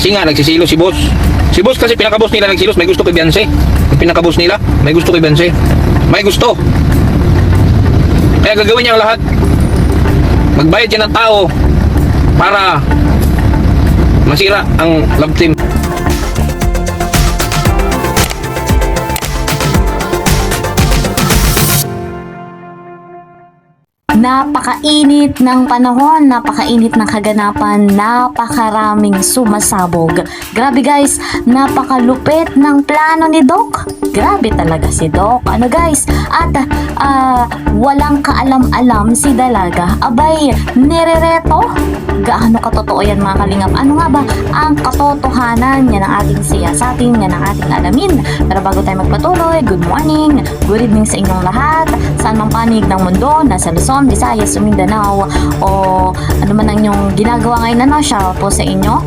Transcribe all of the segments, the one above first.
Kasi nga, nagsisilo si boss. Si boss kasi pinaka-boss nila nagsilos, may gusto kay Beyonce. Yung pinaka-boss nila, may gusto kay Beyonce. May gusto. Kaya gagawin niya ang lahat. Magbayad siya ng tao para masira ang love team. Napakainit ng panahon, napakainit ng kaganapan, napakaraming sumasabog. Grabe guys, napakalupit ng plano ni Doc. Grabe talaga si Doc. Ano guys? At walang kaalam-alam si Dalaga. Abay, nirereto. Gaano katotoo yan mga kalingap? Ano nga ba ang katotohanan? Yan ang ating siyasatin, yan ang ating alamin. Pero bago tayo magpatuloy, good morning, good evening sa inyong lahat. Saan mang panig ng mundo, nasa Luzon, Visayas, Mindanao, o ano man ang inyong ginagawa ngayon, ano, shout po sa inyo.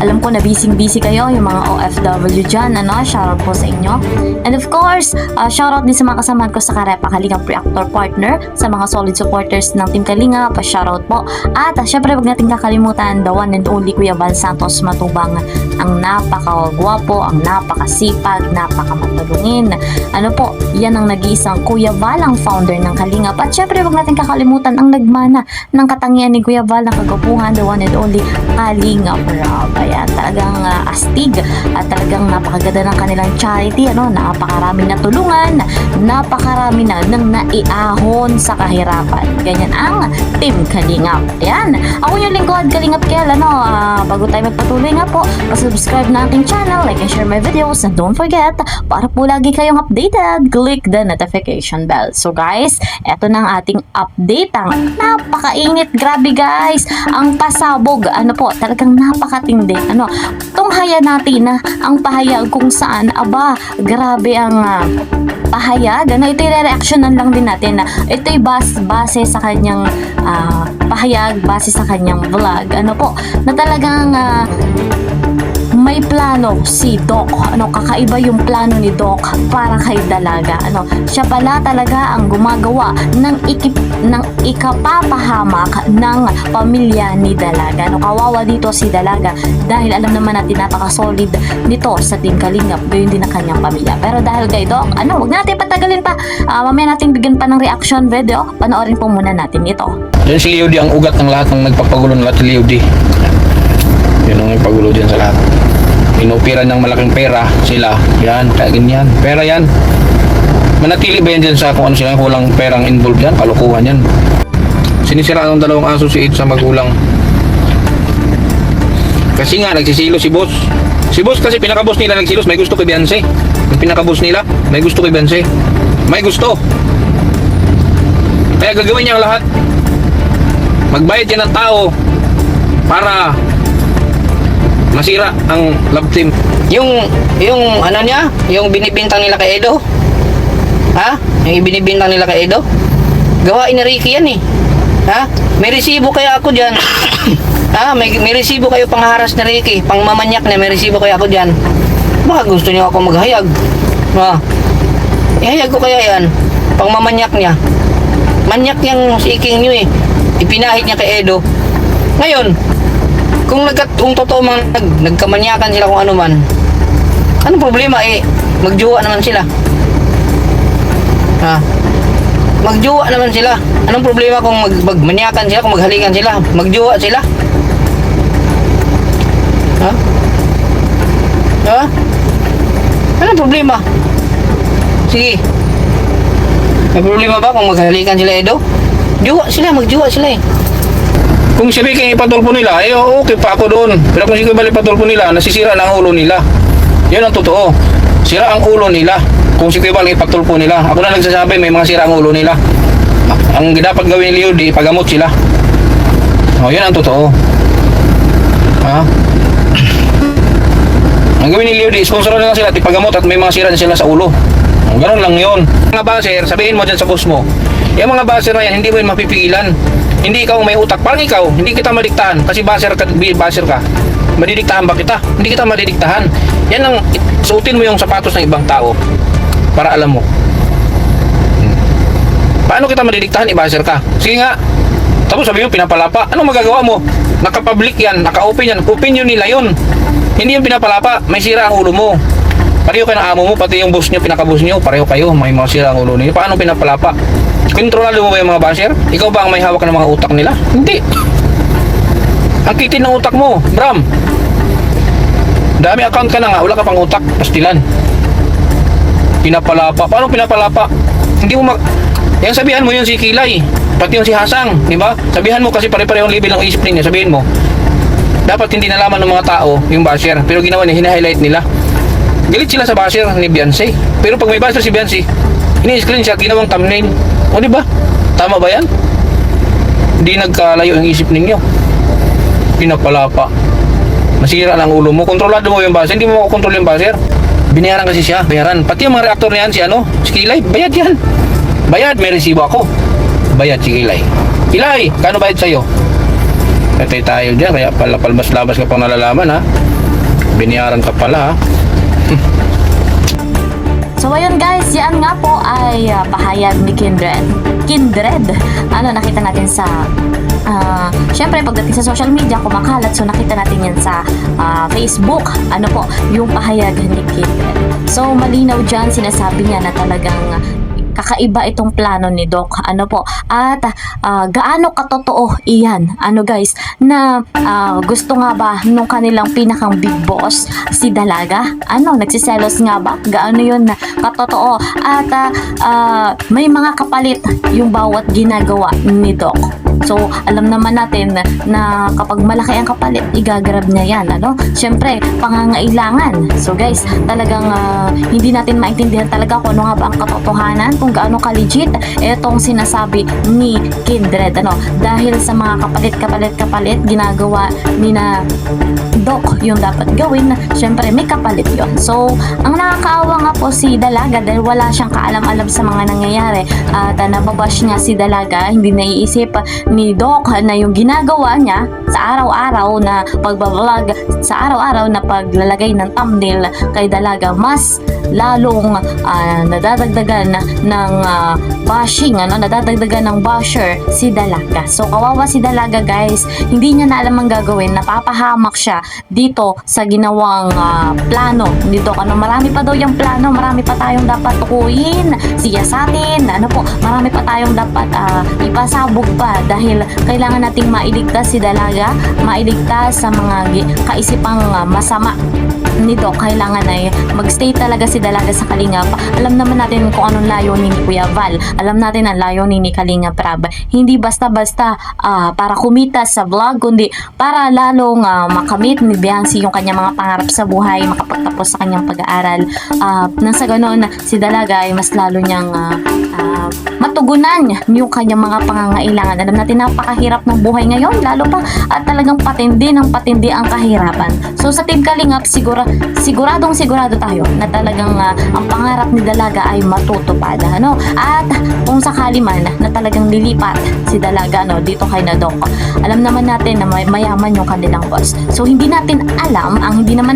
Alam ko na busy kayo, yung mga OFW dyan, ano, shoutout po sa inyo. And of course, shoutout din sa mga kasamahan ko sa Karepa Kalingap Reactor Partner, sa mga solid supporters ng Team Kalingap, shoutout po. At syempre, wag natin kakalimutan, the one and only Kuya Val Santos Matubang, ang napakagwapo, ang napakasipag, napakamatulungin. Ano po, yan ang nag-iisang Kuya Val, ang founder ng Kalingap. At syempre, wag natin kakalimutan ang nagmana ng katangian ni Kuya Val, ng kagapuhan, the one and only Kalingap Rob. Ayan, talagang astig at talagang napakaganda ng kanilang charity, ano, napakaraming natulungan, napakarami na nang naiahon sa kahirapan. Ganyan ang Team Kalingap. Ayan, ako yung lingkod, Kalingap Kel, ano, bago tayo magpatuloy nga po, subscribe na aking channel, like and share my videos, and don't forget, para po lagi kayong updated, click the notification bell. So guys, eto na ang ating update, ang napakainit, grabe guys, ang pasabog, ano po, talagang napakatindi. Ano, tunghaya natin na ang pahayag kung saan, aba, grabe ang pahayag. Ano, ito'y re-reactionan lang din natin na ito'y base sa kanyang pahayag, base sa kanyang vlog. Ano po, na talagang may plano si Doc. Ano, kakaiba yung plano ni Doc para kay Dalaga. Ano, siya pala talaga ang gumagawa ng ikapapahamak ng pamilya ni Dalaga. Ano, kawawa dito si Dalaga dahil alam naman natin napaka-solid nito sa Team Kalingap, gayon din ang kanyang pamilya. Pero dahil kay Doc, ano, wag natin patagalin pa. Mamaya natin bigyan pa ng reaction video. Panoorin po muna natin ito. Yan si Leo D, ang ugat ng lahat ng nagpapagulo ng lahat si Leo D. Yun ang nagpagulo dyan sa lahat. Inupiran ng malaking pera sila. Yan, kaya ganyan. Pera yan. Manatili ba yan dyan sa kung ano sila, kulang perang involved yan? Kalukuhan yan. Sinisiraan ng dalawang aso si Ed sa magulang. Kasi nga, nagsisilo si boss. Si boss kasi pinaka-boss nila nagsilos, may gusto kay Beyonce. Yung pinaka-boss nila, may gusto kay Beyonce. May gusto. Kaya gagawin niya ang lahat. Magbayad siya ng tao para masira ang love team. Yung ano niya, yung binibintang nila kay Edo. Ha? Yung binibintang nila kay Edo. Gawain ni Ricky yan eh. Ha? May resibo kaya ako diyan. Ha? May resibo kayo pangharas ni Ricky, pangmamanyak na, may resibo kaya ako diyan. Baka gusto niyo ako maghayag. Ha? Ihayag ko kaya yan. Pangmamanyak niya. Manyak yang siking niyo eh. Ipinahid niya kay Edo. Ngayon, kung totoo man nagkamanyakan sila kung ano man, anong problema eh, magjuwa naman sila. Ha? Magjuwa naman sila. Anong problema kung magmanyakan sila, kung maghalikan sila, magjuwa sila? Ha? Ha? Anong problema? Sige. May problema ba kung maghalikan sila, Edo? Juwa sila, magjuwa sila eh. Kung sabi kayo ipatulpo nila, eh okay pa ako doon. Pero kung sige balik patulpo nila, nasisira na ang ulo nila. Yan ang totoo. Sira ang ulo nila. Kung sige balik ipatulpo nila. Ako na nagsasabi, may mga sira ang ulo nila. Ang dapat gawin ni Leo D, pagamot sila. O, yan ang totoo. Ha? Ang gawin ni Leo D, sponsor na lang sila at ipagamot at may mga sira na sila sa ulo. O, ganun lang yun. Mga baser, sabihin mo dyan sa boss mo, yung mga baser na yan, hindi mo yun mapipigilan. Hindi ikaw may utak. Parang ikaw, hindi kita madiktahan. Kasi baser ka. Madidiktahan ba kita? Hindi kita madidiktahan. Yan ang, suotin mo yung sapatos ng ibang tao. Para alam mo. Paano kita madidiktahan? I-baser ka. Sige nga. Tapos sabi mo, pinapalapa. Anong magagawa mo? Naka-public yan, naka-open yan. Opinion nila yun. Hindi yung pinapalapa. May sira ang ulo mo. Pareho kayo ng amo mo, pati yung boss nyo, pinaka-boss nyo, pareho kayo. May mga sira ang ulo nila. Paano pinapalapa? Kontrolado mo ba yung mga basher? Ikaw ba ang may hawak ng mga utak nila? Hindi. Ang kitin ng utak mo, Bram. Dami account ka na nga, wala ka pang utak. Pastilan. Pinapalapa. Paano pinapalapa? Hindi mo Yan sabihan mo yun si Kilay. Pati yung si Hasang, di ba? Sabihan mo kasi pare-parehong level ng isip niya. Sabihin mo. Dapat hindi nalaman ng mga tao yung basher. Pero ginawa niya, hina-highlight nila. Galit sila sa basher ni Beyonce. Pero pag may basher si Beyonce, ini-screenshot, ginawang thumbnail. O di ba? Tama ba yan? Hindi nagkalayo yung isip ninyo. Pinapalapa. Masira lang ulo mo. Kontrolado mo yung basher. Hindi mo makokontrol yung basher. Binayaran kasi siya. Bayaran. Pati yung mga reactor na yan, si Kilay, bayad yan. Bayad. May resibo ako. Bayad si Kilay. Kilay, kano bayad sa'yo? Patay tayo dyan. Kaya pala palmas-labas ka pang nalalaman, ha? Binayaran ka pala, ha? So ayun guys, yan nga po ay pahayag ni Kindred. Nakita natin sa syempre pagdating sa social media kumakalat, so nakita natin yan sa Facebook, yung pahayag ni Kindred. So malinaw dyan, sinasabi niya na talagang kakaiba itong plano ni Doc. At gaano katotoo iyan, guys, na gusto nga ba nung kanilang pinakang big boss, si Dalaga? Nagsiselos nga ba? Gaano yun katotoo? At may mga kapalit yung bawat ginagawa ni Doc. So, alam naman natin na kapag malaki ang kapalit, igagrab niya yan, Siyempre, pangangailangan. So, guys, talagang hindi natin maintindihan talaga kung ano nga ba ang katotohanan, kung gaano ka-legit itong sinasabi ni Kindred, Dahil sa mga kapalit, ginagawa ni na Doc yung dapat gawin, siyempre may kapalit yon. So, ang nakakaawa nga po si Dalaga dahil wala siyang kaalam-alam sa mga nangyayari at nababash niya si Dalaga, hindi naiisip ni Doc na yung ginagawa niya sa araw-araw na pagbablog, sa araw-araw na paglalagay ng thumbnail kay Dalaga, mas lalong nadadagdagan ng bashing, nadadagdagan ng basher si Dalaga. So, kawawa si Dalaga, guys. Hindi niya na alam ang gagawin. Napapahamak siya dito sa ginawang plano ni Doc. Marami pa daw yung plano. Marami pa tayong dapat tukuyin, siyasatin. Marami pa tayong dapat ipasabog pa dahil kailangan nating mailigtas si Dalaga, mailigtas sa mga kaisipang masama ni Doc. Kailangan ay magstay talaga si Dalaga sa Kalingap. Alam naman natin kung anong layunin ni Kuya Val. Alam natin ang layunin ni Kalingap Rab. Hindi basta-basta para kumita sa vlog, kundi para lalong makamit ni Beyonce yung kanyang mga pangarap sa buhay, makapagtapos sa kanyang pag-aaral. Nang sa ganon, si Dalaga ay mas lalo niyang matugunan yung kanyang mga pangangailangan. Alam natin napakahirap ng buhay ngayon, lalo pa at talagang patindi ang kahirapan. So sa Team Kalingap, siguradong tayo na talagang ang pangarap ni Dalaga ay matutupad. At kung sakali man na talagang lilipat si Dalaga dito kay na Doc, alam naman natin na mayaman yung kanilang boss. So hindi naman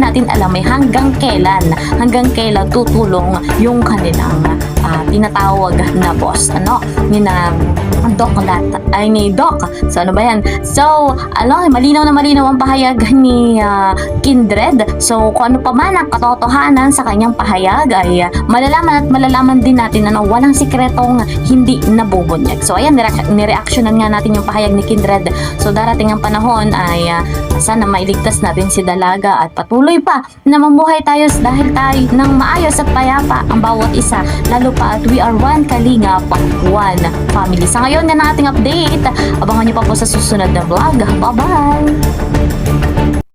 natin alam ay hanggang kailan tutulong yung kanilang tinatawag na boss ni Doc. So ano ba yan? So malinaw ang pahayag ni Kindred. So kung ano pa man ang katotohanan sa kanyang pahayag ay malalaman din natin na walang sikretong hindi nabubunyag. So ayan, nireaksyonan nga natin yung pahayag ni Kindred. So darating ang panahon ay sana mailigtas natin si Dalaga at patuloy pa na mamuhay tayo dahil tayo ng maayos at payapa ang bawat isa, lalo pa at we are one Kalingap, one family. Sa ngayon na nating update, abangan niyo pa po sa susunod na vlog. Bye-bye!